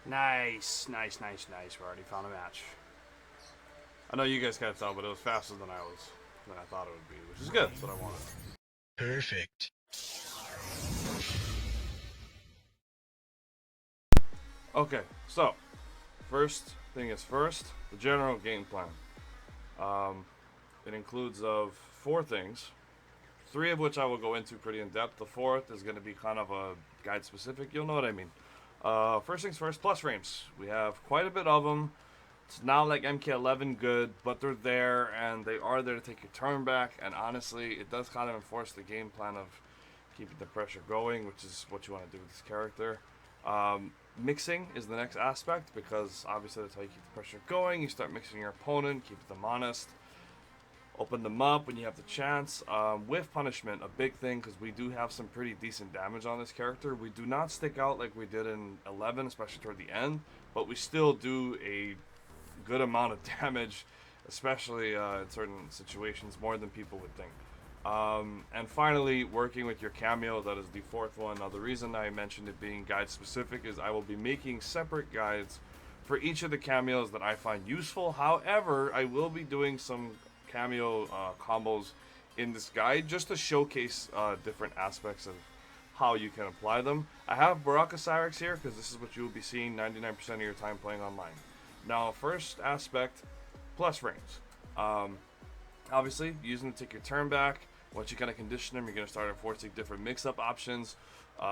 Nice, nice, nice, nice. We already found a match. I know you guys can't tell, but it was faster than I thought it would be, which is good. That's what I wanted. Perfect. Okay, so first thing is first, the general game plan. It includes of 4 things, 3 of which I will go into pretty in depth. The fourth is going to be kind of a guide specific. You'll know what I mean. First things first, plus frames. We have quite a bit of them. It's not like MK11 good, but they're there and they are there to take your turn back. And honestly, it does kind of enforce the game plan of keeping the pressure going, which is what you want to do with this character. Mixing is the next aspect because obviously that's how you keep the pressure going. You start mixing your opponent, keep them honest, open them up when you have the chance. With punishment, a big thing because we do have some pretty decent damage on this character. We do not stick out like we did in 11, especially toward the end, but we still do a good amount of damage, especially in certain situations, more than people would think. And finally, working with your cameo, that is the fourth one. Now, the reason I mentioned it being guide specific is I will be making separate guides for each of the cameos that I find useful. However, I will be doing some cameo combos in this guide just to showcase different aspects of how you can apply them. I have Baraka Cyrex here because this is what you will be seeing 99% of your time playing online. Now, first aspect, plus frames. Obviously, using to take your turn back. Once you kind of condition them, you're going to start enforcing different mix-up options. You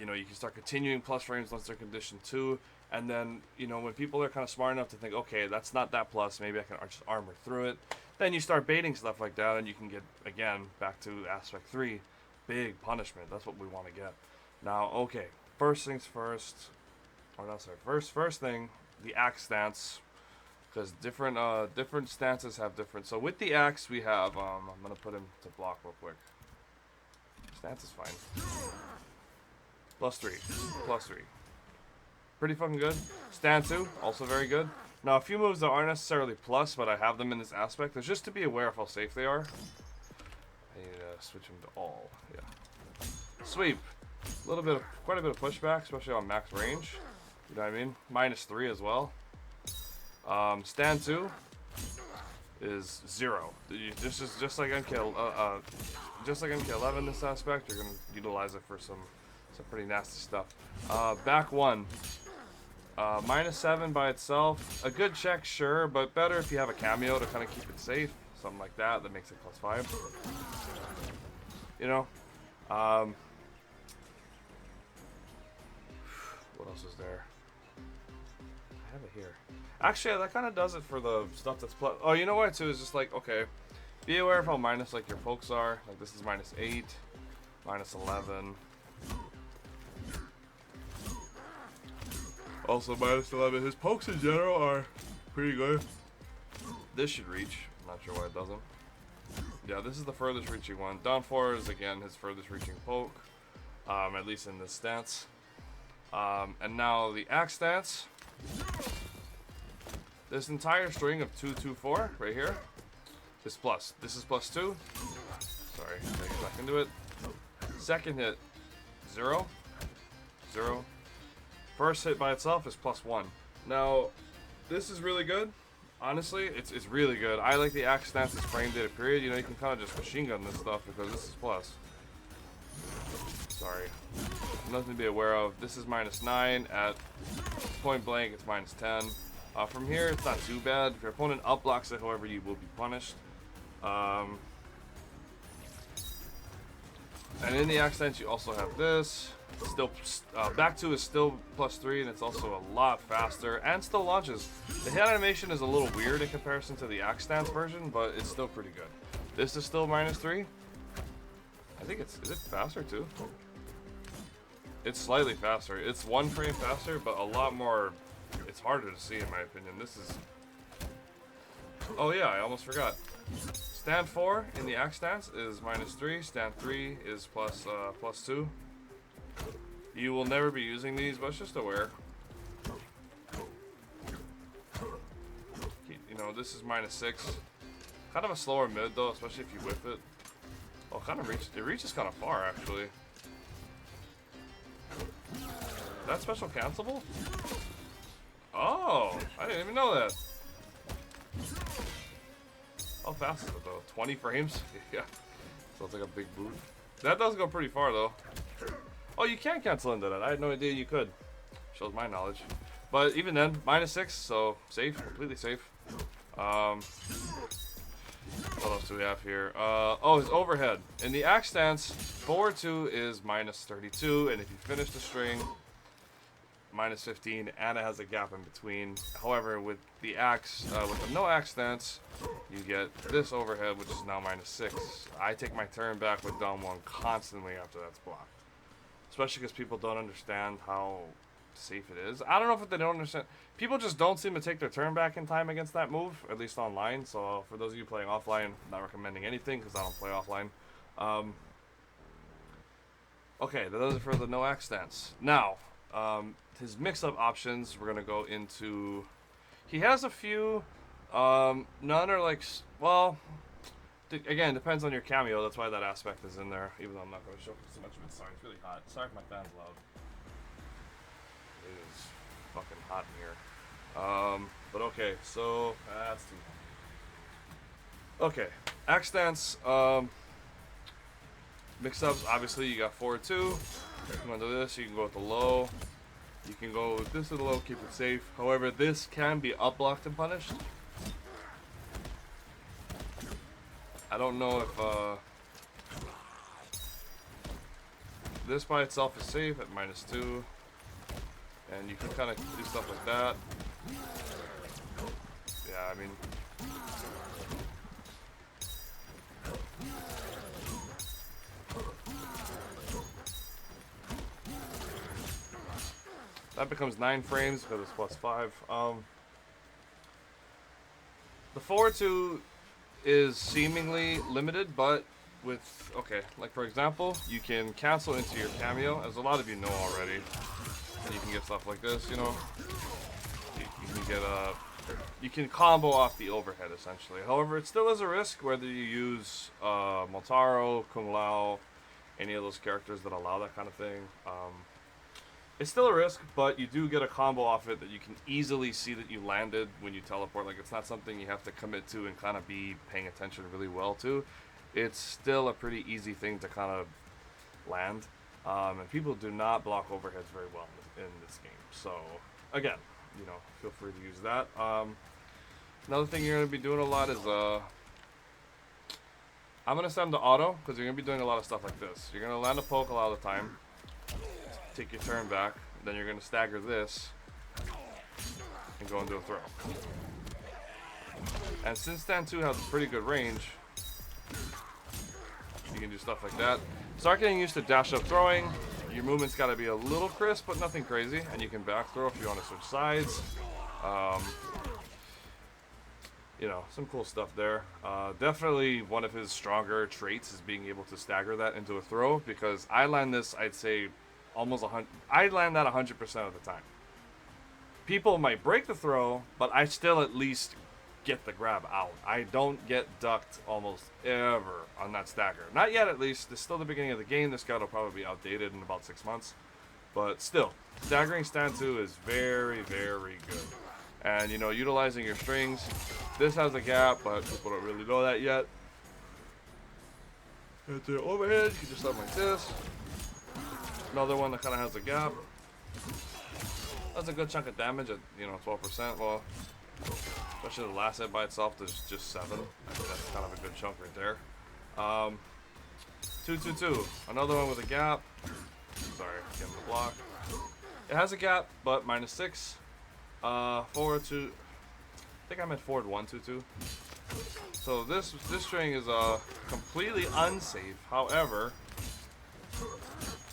can start continuing plus frames once they're conditioned too. And then, when people are kind of smart enough to think, okay, that's not that plus, maybe I can just armor through it. Then you start baiting stuff like that, and you can get, again, back to aspect 3, big punishment. That's what we want to get. Now, okay, first things first. Or not, sorry. First thing, the axe stance. Because different stances have different. So with the axe, we have. I'm gonna put him to block real quick. Stance is fine. +3. Pretty fucking good. Stand 2, also very good. Now a few moves that aren't necessarily plus, but I have them in this aspect. Is just to be aware of how safe they are. I need to switch them to all. Yeah. Sweep. Quite a bit of pushback, especially on max range. You know what I mean? -3 as well. Stand 2 is 0. Just like MK11 this aspect, you're gonna utilize it for some pretty nasty stuff. Back 1, -7 by itself. A good check, sure, but better if you have a cameo to kind of keep it safe. Something like that makes it +5. What else is there? I have it here. Actually, that kind of does it for the stuff that's plus. Oh, you know what too? Is just like, okay, be aware of how minus like your pokes are. Like this is -8, -11. Also -11. His pokes in general are pretty good. This should reach. I'm not sure why it doesn't. Yeah, this is the furthest reaching one. Down 4 is again his furthest reaching poke. At least in this stance. And now the axe stance. This entire string of 2, 2, 4 right here is plus. This is +2. Sorry, gotta get back into it. Second hit, 0, 0. First hit by itself is +1. Now, this is really good. Honestly, it's really good. I like the axe stance as frame data period. You can kind of just machine gun this stuff because this is plus. Sorry. Nothing to be aware of. This is -9. At point blank, it's -10. From here, it's not too bad. If your opponent upblocks it, however, you will be punished. And in the axe stance, you also have this. Still, back 2 is still +3, and it's also a lot faster, and still launches. The hit animation is a little weird in comparison to the axe stance version, but it's still pretty good. This is still -3. I think is it faster too? It's slightly faster. It's 1 frame faster, but a lot more. It's harder to see in my opinion. This is. Oh yeah, I almost forgot. Stand 4 in the axe stance is -3. Stand 3 is +2. You will never be using these, but just aware. This is -6. Kind of a slower mid though, especially if you whip it. Oh, it reaches kind of far actually. That special cancelable? didn't even know that. How fast is it though? 20 frames? Yeah. So it's like a big boot. That does go pretty far though. Oh, you can cancel into that. I had no idea you could. Shows my knowledge. But even then, -6, so safe, completely safe. What else do we have here? Oh, his overhead. In the axe stance, forward 2 is -32, and if you finish the string, -15, and it has a gap in between. However, with the axe, with the no axe stance, you get this overhead, which is now -6. I take my turn back with down 1 constantly after that's blocked. Especially because people don't understand how safe it is. I don't know if they don't understand. People just don't seem to take their turn back in time against that move, at least online. So for those of you playing offline, not recommending anything because I don't play offline. Okay, that does it for the no axe stance. Now, his mix-up options, we're gonna go into. He has a few. None are like, well, again, depends on your cameo. That's why that aspect is in there. Even though I'm not going to show too much of it. Sorry, it's really hot. Sorry if my fan's loud. It is fucking hot in here. But okay, so that's too hot. Okay, axe stance. Mix-ups. Obviously, you got forward 2. You want to do this? You can go with the low. You can go with this to the low, keep it safe. However, this can be up blocked and punished. I don't know if this by itself is safe at -2, and you can kind of do stuff like that. Yeah, I mean, that becomes 9 frames because it's +5. The forward 2 is seemingly limited, but with, okay, like for example, you can cancel into your cameo, as a lot of you know already, and you can get stuff like this, you know. You can get you can combo off the overhead essentially. However, it still is a risk whether you use Motaro, Kung Lao, any of those characters that allow that kind of thing. It's still a risk, but you do get a combo off it that you can easily see that you landed when you teleport. Like, it's not something you have to commit to and kind of be paying attention really well to. It's still a pretty easy thing to kind of land. And people do not block overheads very well in this game. So, again, you know, feel free to use that. Another thing you're going to be doing a lot is, I'm going to send the auto, because you're going to be doing a lot of stuff like this. You're going to land a poke a lot of the time. Take your turn back, then you're going to stagger this and go into a throw. And since stand 2 has pretty good range, you can do stuff like that. Start getting used to dash up throwing. Your movement's got to be a little crisp, but nothing crazy. And you can back throw if you want to switch sides. You know, some cool stuff there. Definitely one of his stronger traits is being able to stagger that into a throw, because I land this, I'd say, almost 100. I land that 100% of the time. People might break the throw, but I still at least get the grab out. I don't get ducked almost ever on that stagger. Not yet, at least. It's still the beginning of the game. This guy will probably be outdated in about 6 months. But still, staggering stand 2 is very, very good. And, you know, utilizing your strings. This has a gap, but people don't really know that yet. At the overhead, you can just something like this. Another one that kind of has a gap. That's a good chunk of damage at, you know, 12%. Well, especially the last hit by itself, there's just 7. I mean, that's kind of a good chunk right there. 2-2-2. Another one with a gap. Sorry, getting the block. It has a gap, but -6. Forward 2. I think I meant forward 1-2-2. So this string is completely unsafe. However,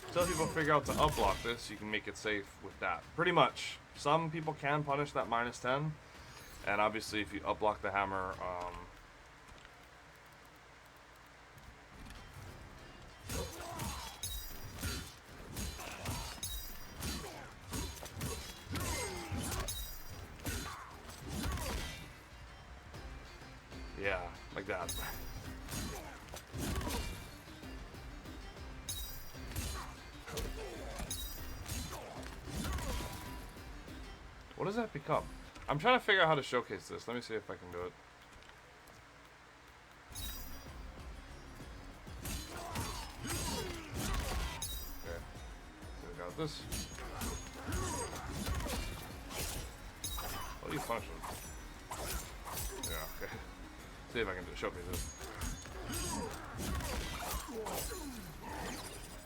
until people figure out to up-block this, you can make it safe with that. Pretty much. Some people can punish that -10. And obviously, if you up-block the hammer, yeah, like that. What does that become? I'm trying to figure out how to showcase this. Let me see if I can do it. Okay. So we got this. What do you punish him? Yeah, okay. See if I can do showcase this.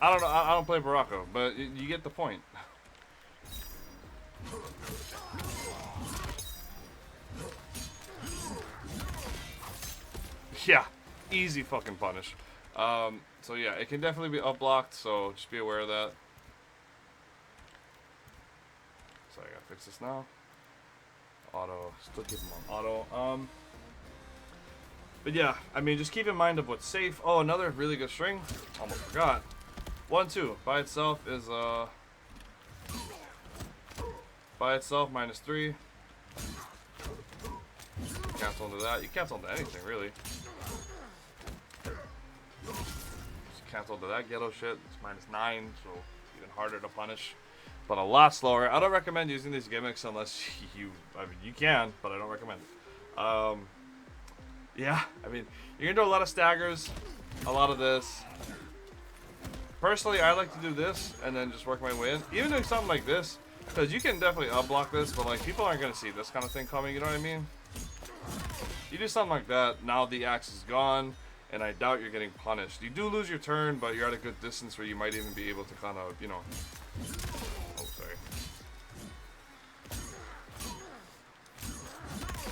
I don't know. I don't play Barocco, but you get the point. Yeah, easy fucking punish. So yeah, it can definitely be up blocked, so just be aware of that. So I gotta fix this now. Auto, still keep them on auto. But yeah, I mean, just keep in mind of what's safe. Oh, another really good string. Almost forgot. 1-2 by itself is by itself -3. Cancel into that. You cancel into anything really. Just cancel into that ghetto shit. It's -9, so even harder to punish, but a lot slower. I don't recommend using these gimmicks unless you. I mean, you can, but I don't recommend it. Yeah, I mean, you're gonna do a lot of staggers, a lot of this. Personally, I like to do this and then just work my way in. Even doing something like this, because you can definitely up-block this, but like people aren't gonna see this kind of thing coming. You know what I mean? You do something like that, now the axe is gone, and I doubt you're getting punished. You do lose your turn, but you're at a good distance where you might even be able to kind of, you know. Oh, sorry.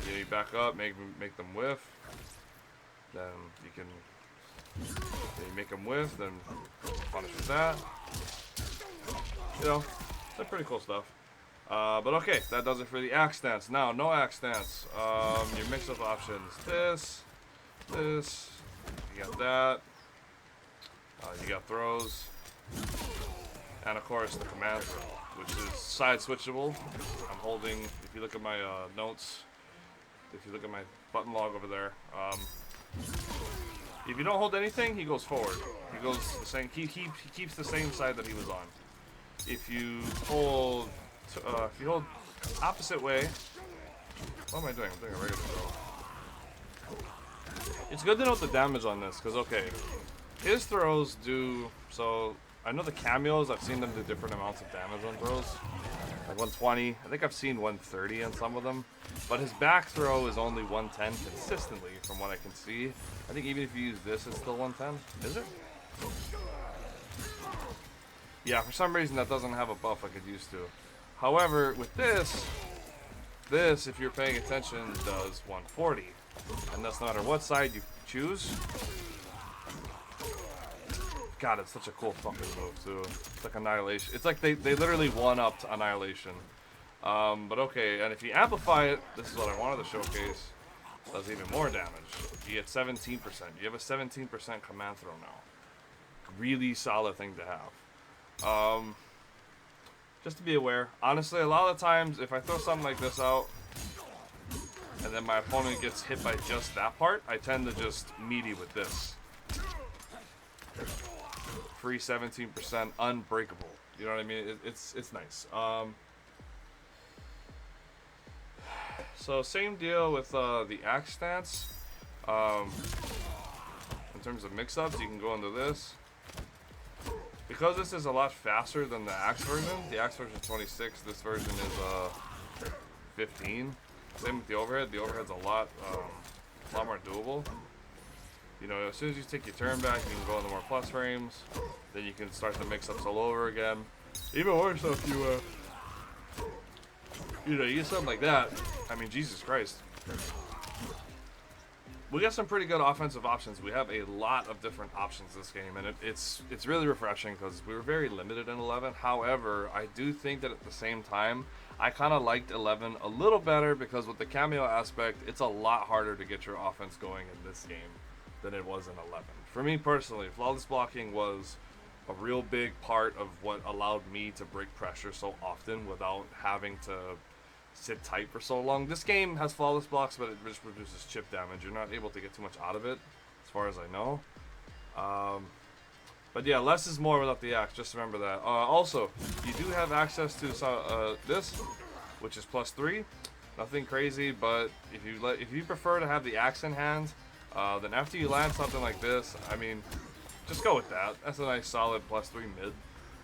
Yeah, you back up, make them whiff. Then you can. Then you make them whiff, then punish with that. You know, that's pretty cool stuff. But okay, that does it for the axe stance. Now, no axe stance. Your mix-up options. This. You got that. You got throws. And of course, the command throw, which is side switchable. I'm holding, if you look at my notes, if you look at my button log over there, if you don't hold anything, he goes forward. He goes the same. He keeps the same side that he was on. If you hold opposite way, what am I doing? I'm doing a regular throw. It's good to note the damage on this, because okay, his throws do so. I know the cameos. I've seen them do different amounts of damage on throws, like 120. I think I've seen 130 on some of them. But his back throw is only 110 consistently, from what I can see. I think even if you use this, it's still 110. Is it? Yeah, for some reason that doesn't have a buff like it used to. However, with this, if you're paying attention, does 140. And that's no matter what side you choose. God, it's such a cool fucking move, too. It's like Annihilation. It's like they literally one-upped Annihilation. But okay, and if you amplify it, this is what I wanted to showcase, does even more damage. You get 17%. You have a 17% command throw now. Really solid thing to have. Just to be aware, honestly, a lot of the times, if I throw something like this out, and then my opponent gets hit by just that part, I tend to just meaty with this. Free 17%, unbreakable. You know what I mean? It's nice. So same deal with the axe stance. In terms of mix-ups, you can go into this. Because this is a lot faster than the axe version. The axe version is 26. This version is 15. Same with the overhead. The overhead's a lot more doable. You know, as soon as you take your turn back, you can go into more plus frames. Then you can start the mix-ups all over again. Even worse if you use something like that. I mean, Jesus Christ. We got some pretty good offensive options. We have a lot of different options this game, and it's really refreshing because we were very limited in 11. However, I do think that at the same time, I kind of liked 11 a little better because with the cameo aspect, it's a lot harder to get your offense going in this game than it was in 11. For me personally, flawless blocking was a real big part of what allowed me to break pressure so often without having to sit tight for so long. This game has flawless blocks, but it just produces chip damage. You're not able to get too much out of it, as far as I know. But yeah, less is more without the axe. Just remember that. Also, you do have access to this, which is +3. Nothing crazy, but if you prefer to have the axe in hand, then after you land something like this, I mean, just go with that. That's a nice solid +3 mid.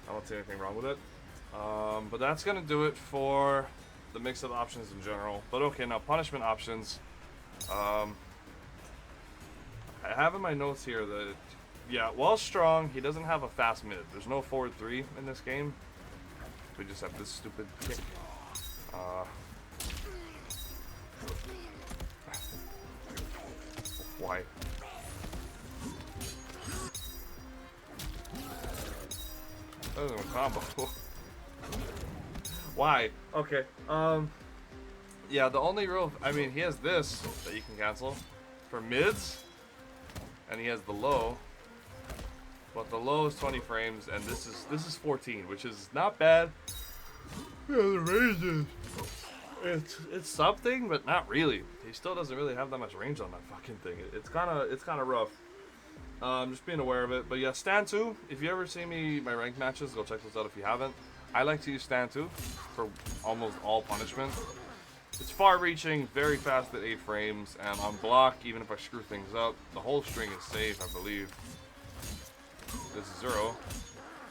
I don't see anything wrong with it. But that's gonna do it for the mix-up options in general. But okay, now punishment options. I have in my notes here that, yeah, while strong, he doesn't have a fast mid. There's no forward 3 in this game. We just have this stupid kick. Why? That isn't a combo. Why? Okay. Yeah, the only real, I mean, he has this that you can cancel for mids, and he has the low. But the low is 20 frames, and this is 14, which is not bad. Yeah, the range is, it's something, but not really. He still doesn't really have that much range on that fucking thing. It's kind of rough. Just being aware of it. But yeah, stand 2. If you ever see my ranked matches, go check those out if you haven't. I like to use stand 2 for almost all punishment. It's far-reaching, very fast at 8 frames, and on block, even if I screw things up, the whole string is safe, I believe. This is 0,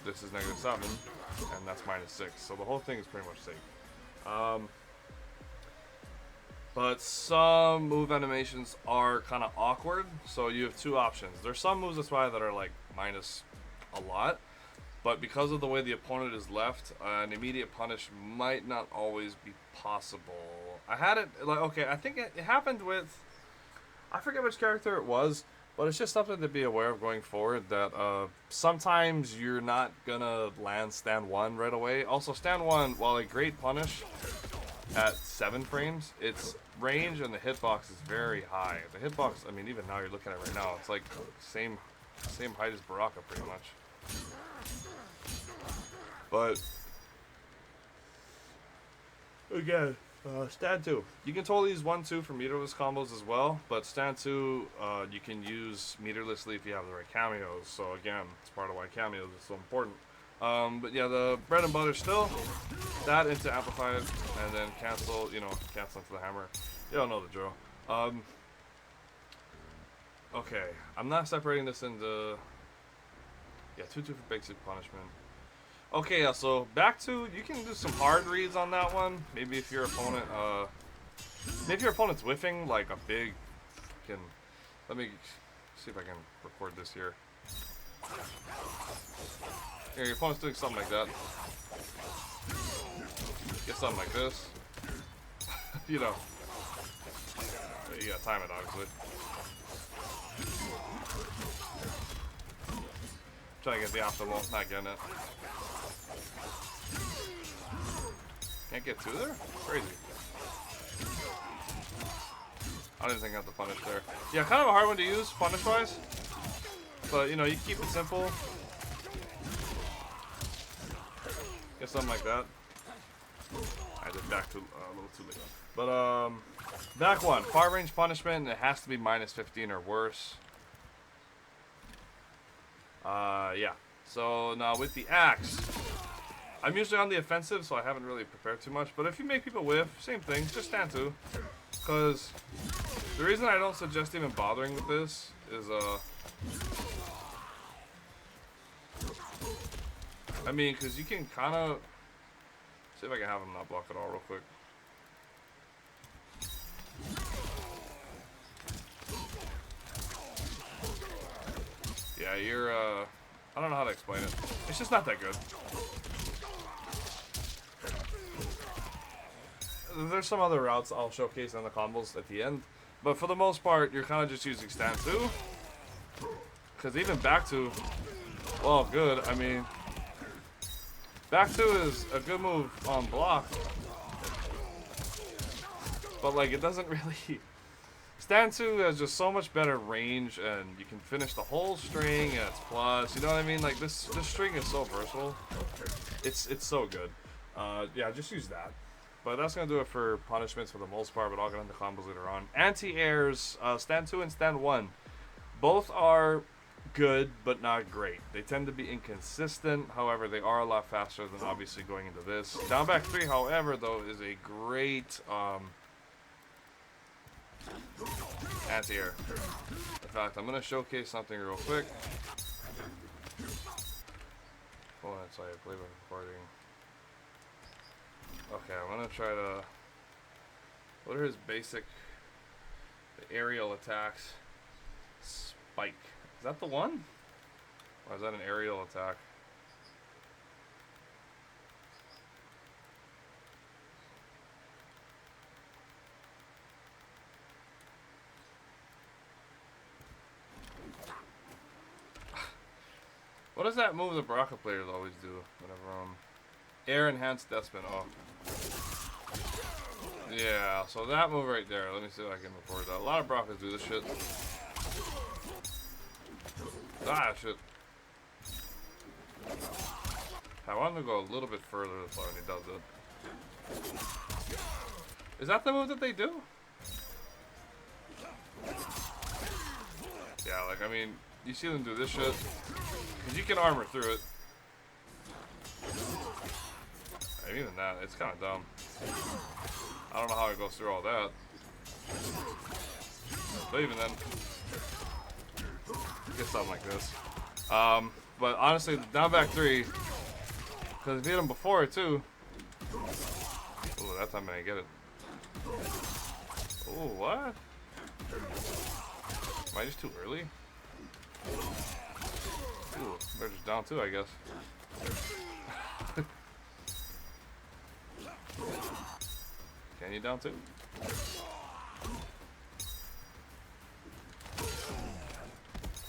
this is -7, and that's -6. So the whole thing is pretty much safe. But some move animations are kind of awkward, so you have 2 options. There's some moves, that's why, that are like minus a lot, but because of the way the opponent is left, an immediate punish might not always be possible. I had it, like, okay, I think it happened with, I forget which character it was, but it's just something to be aware of going forward, that sometimes you're not gonna land stand 1 right away. Also, stand 1, while a great punish at 7 frames, its range and the hitbox is very high. The hitbox, I mean, even now you're looking at it right now, it's like same height as Baraka pretty much. But again, stand 2. You can totally use 1-2 for meterless combos as well, but stand 2 you can use meterlessly if you have the right cameos. So again, it's part of why cameos is so important. But yeah, the bread and butter still, that into amplify it, and then cancel, cancel into the hammer. You don't know the drill. Okay, I'm not separating this into, yeah, 2-2 for basic punishment. Okay, yeah, so back to, you can do some hard reads on that one. Maybe if your opponent, maybe your opponent's whiffing like a big, let me see if I can record this here. Here, your opponent's doing something like that. Get something like this. You know. You gotta time it, obviously. Trying to get the optimal, not getting it. Can't get 2 there? Crazy. I didn't think I had to punish there. Yeah, kind of a hard one to use, punish-wise. But, you keep it simple. Get something like that. I did back a little too late. But, back 1. Far range punishment, and it has to be -15 or worse. Yeah. So, now with the axe. I'm usually on the offensive, so I haven't really prepared too much. But if you make people whiff, same thing. Just stand 2. Because the reason I don't suggest even bothering with this is, I mean, because you can kind of, see if I can have him not block at all real quick. Yeah, you're, I don't know how to explain it. It's just not that good. There's some other routes I'll showcase on the combos at the end. But for the most part, you're kind of just using stand 2. Because even back 2, well, good. I mean, back 2 is a good move on block. But, like, it doesn't really... Stand 2 has just so much better range, and you can finish the whole string, and it's plus. You know what I mean? Like, this string is so versatile. It's so good. Yeah, just use that. But that's going to do it for punishments for the most part, but I'll get into combos later on. Anti-airs, stand 2 and stand 1. Both are good, but not great. They tend to be inconsistent. However, they are a lot faster than obviously going into this. Down back 3, however, though, is a great Anti-air. In fact, I'm gonna showcase something real quick. Oh, that's why I believe I'm recording. Okay, I'm gonna try to. What are his basic? The aerial attacks. Spike. Is that the one? Or is that an aerial attack? What does that move the Baraka players always do? Whenever air enhanced death spin. Oh. Yeah, so that move right there. Let me see if I can record that. A lot of Barakas do this shit. Ah, shit. I wanted to go a little bit further when he does it. Is that the move that they do? Yeah, like, I mean, you see them do this shit. Because you can armor through it. And even that, it's kind of dumb. I don't know how it goes through all that. But even then, get something like this. But honestly, down back 3, because if you hit him before it too. Ooh, that time I didn't get it. Ooh, what? Am I just too early? Ooh, they're just down 2, I guess. Can you down 2?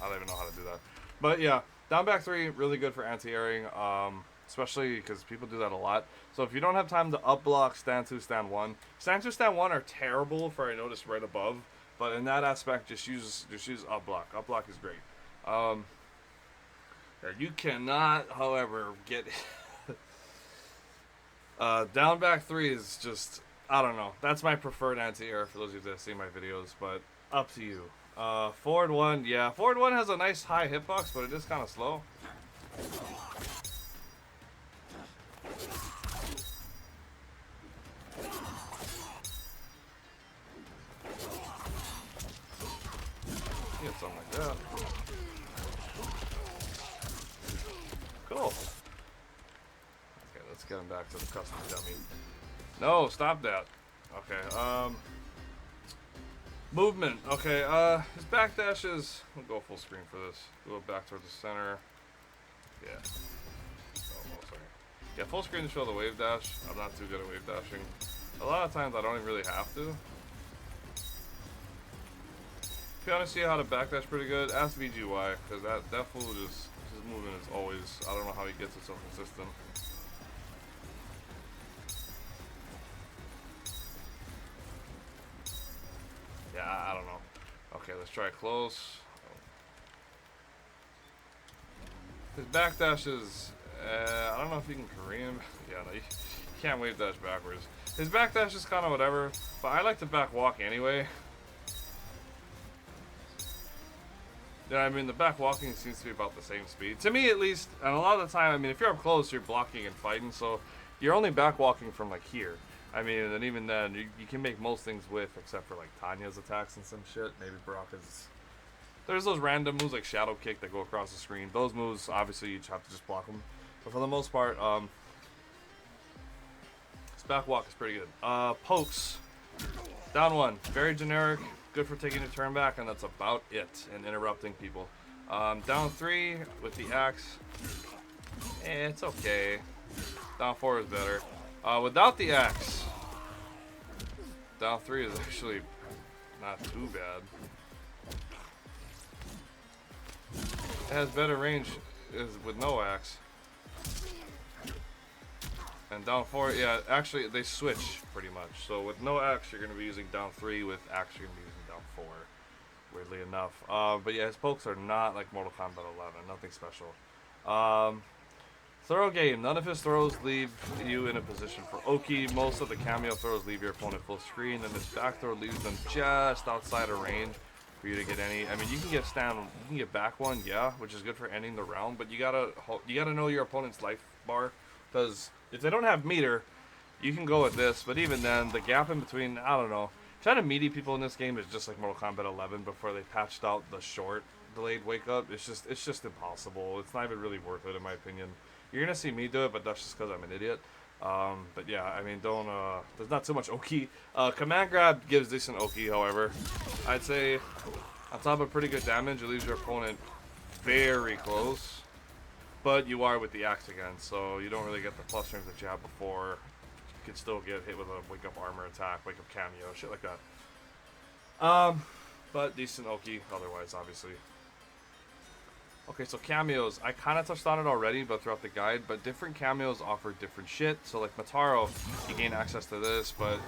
I don't even know how to do that. But yeah, down back 3, really good for anti-airing, especially because people do that a lot. So if you don't have time to up block stand 2, stand 1. Stand 2, stand 1 are terrible for I noticed right above. But in that aspect, just use up block. Up block is great. You cannot, however, get down back 3 is just, I don't know. That's my preferred anti-air for those of you that see my videos, but up to you. Forward 1, yeah. Forward 1 has a nice high hitbox, but it is kind of slow. Get something like that. Cool. Okay, let's get him back to the custom dummy. No, stop that. Okay, movement. Okay, his backdash is... We'll go full screen for this. Go back towards the center. Yeah. Oh, sorry. Yeah, full screen to show the wave dash. I'm not too good at wave dashing. A lot of times I don't even really have to. If you want to see how to backdash pretty good, ask VGY, because that fool just... His movement is always... I don't know how he gets it so consistent. Yeah, I don't know. Okay, let's try close. His backdash is... I don't know if you can Korean... Yeah, no, you can't wave dash backwards. His backdash is kind of whatever, but I like to back walk anyway. Yeah, I mean, the back walking seems to be about the same speed. To me, at least, and a lot of the time, I mean, if you're up close, you're blocking and fighting, so you're only back walking from, like, here. I mean, and even then, you can make most things with, except for, like, Tanya's attacks and some shit. Maybe Baraka's... There's those random moves, like Shadow Kick, that go across the screen. Those moves, obviously, you have to just block them. But for the most part, his back walk is pretty good. Pokes. Down 1. Very generic. Good for taking a turn back, and that's about it, and interrupting people. Down 3 with the axe. It's okay. Down 4 is better. Without the axe, down 3 is actually not too bad. It has better range with no axe. And down 4, yeah, actually they switch pretty much. So with no axe, you're going to be using down 3. With axe, you're going to be using down 4. Weirdly enough. But yeah, his pokes are not like Mortal Kombat 11. Nothing special. Throw game. None of his throws leave you in a position for Oki. Most of the Cameo throws leave your opponent full screen, and this back throw leaves them just outside of range for you to get any. I mean, you can get back 1, yeah, which is good for ending the round. But you gotta know your opponent's life bar, because if they don't have meter, you can go with this. But even then, the gap in between, I don't know. Trying to meaty people in this game is just like Mortal Kombat 11 before they patched out the short delayed wake up. It's just impossible. It's not even really worth it in my opinion. You're gonna see me do it, but that's just because I'm an idiot. But yeah, I mean, don't, there's not too much Oki. Command grab gives decent Oki, however. I'd say, on top of pretty good damage, it leaves your opponent very close. But you are with the axe again, so you don't really get the plus strength that you had before. You can still get hit with a wake up armor attack, wake up cameo, shit like that. But decent Oki, otherwise, obviously. Okay, so cameos. I kind of touched on it already, but throughout the guide. But different cameos offer different shit. So like Mataro, you gain access to this, but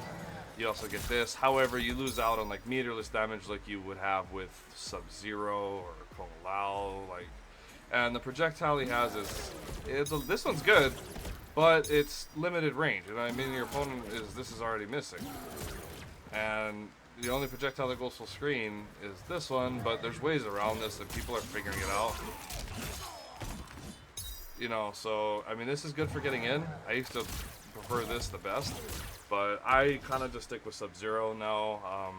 you also get this. However, you lose out on like meterless damage like you would have with Sub-Zero or Kung Lao. Like, and the projectile he has is this one's good, but it's limited range. And I mean, your opponent is already missing, and the only projectile that goes full screen is this one, but there's ways around this and people are figuring it out. You know, so, I mean, this is good for getting in. I used to prefer this the best, but I kind of just stick with Sub-Zero now.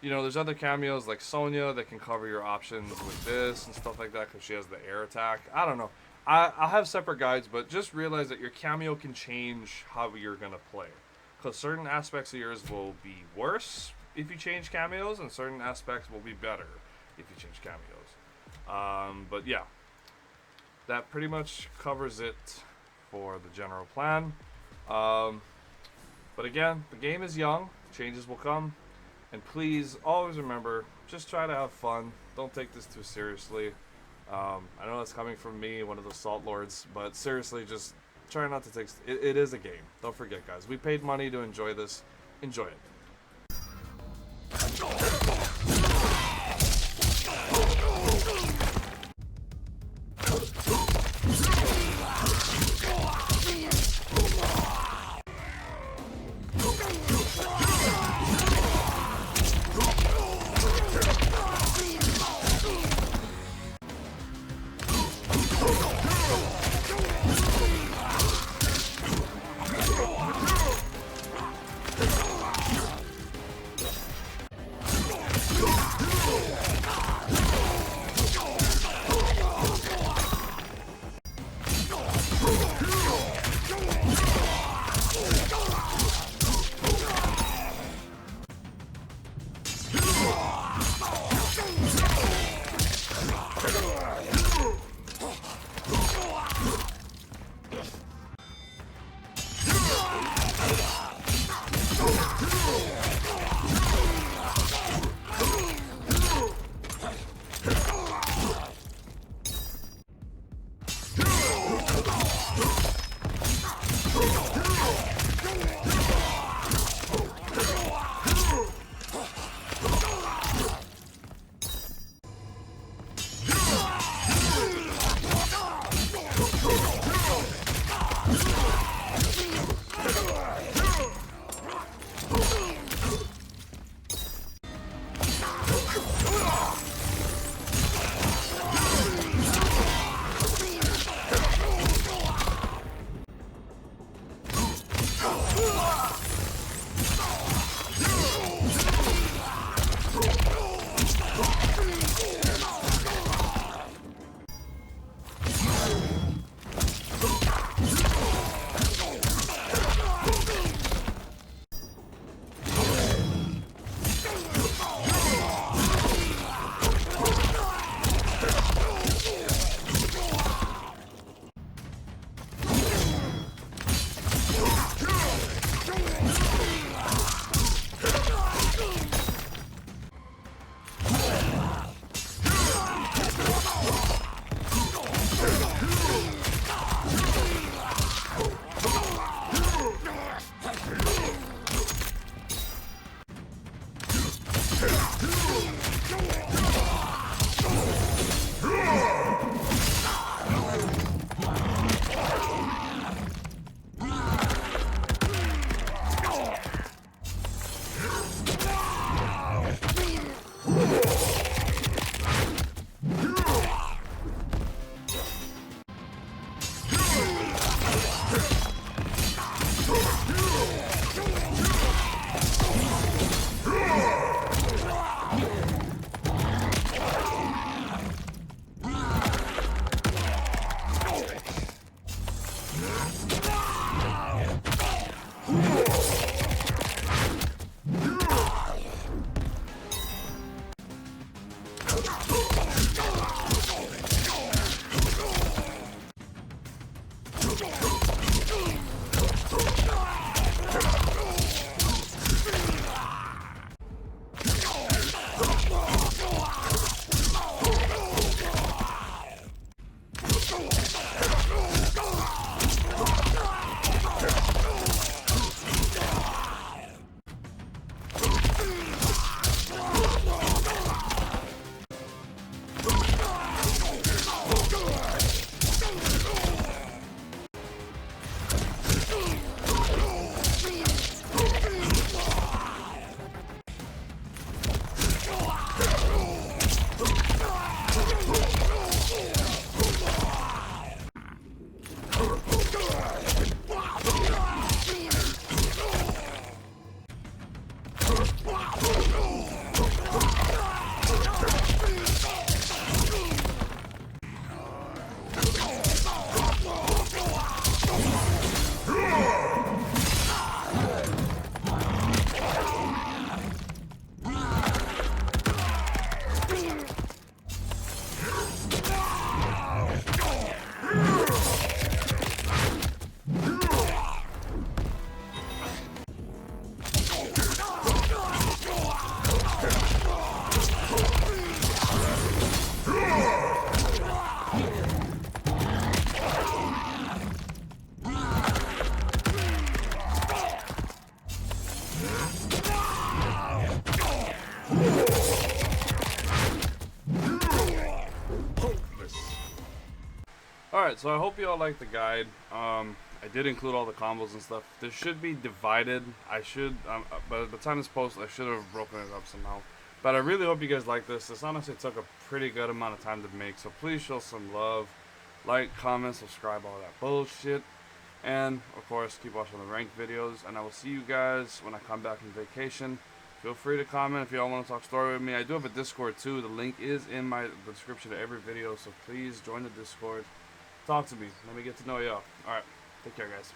You know, there's other cameos like Sonya that can cover your options with this and stuff like that because she has the air attack. I don't know. I'll have separate guides, but just realize that your cameo can change how you're going to play. Because certain aspects of yours will be worse if you change cameos, and certain aspects will be better if you change cameos. But yeah, that pretty much covers it for the general plan. But again, the game is young, changes will come, and please always remember, just try to have fun. Don't take this too seriously. I know that's coming from me, one of the Salt Lords, but seriously, just try not to take it is a game. Don't forget, guys. We paid money to enjoy this. Enjoy it. Alright, so I hope you all like the guide. I did include all the combos and stuff. This should be divided. I should, by the time this post, I should have broken it up somehow. But I really hope you guys like this. This honestly took a pretty good amount of time to make, so please show some love. Like, comment, subscribe, all that bullshit. And, of course, keep watching the ranked videos. And I will see you guys when I come back from vacation. Feel free to comment if y'all want to talk story with me. I do have a Discord too. The link is in the description of every video, so please join the Discord. Talk to me. Let me get to know y'all. Alright. Take care, guys.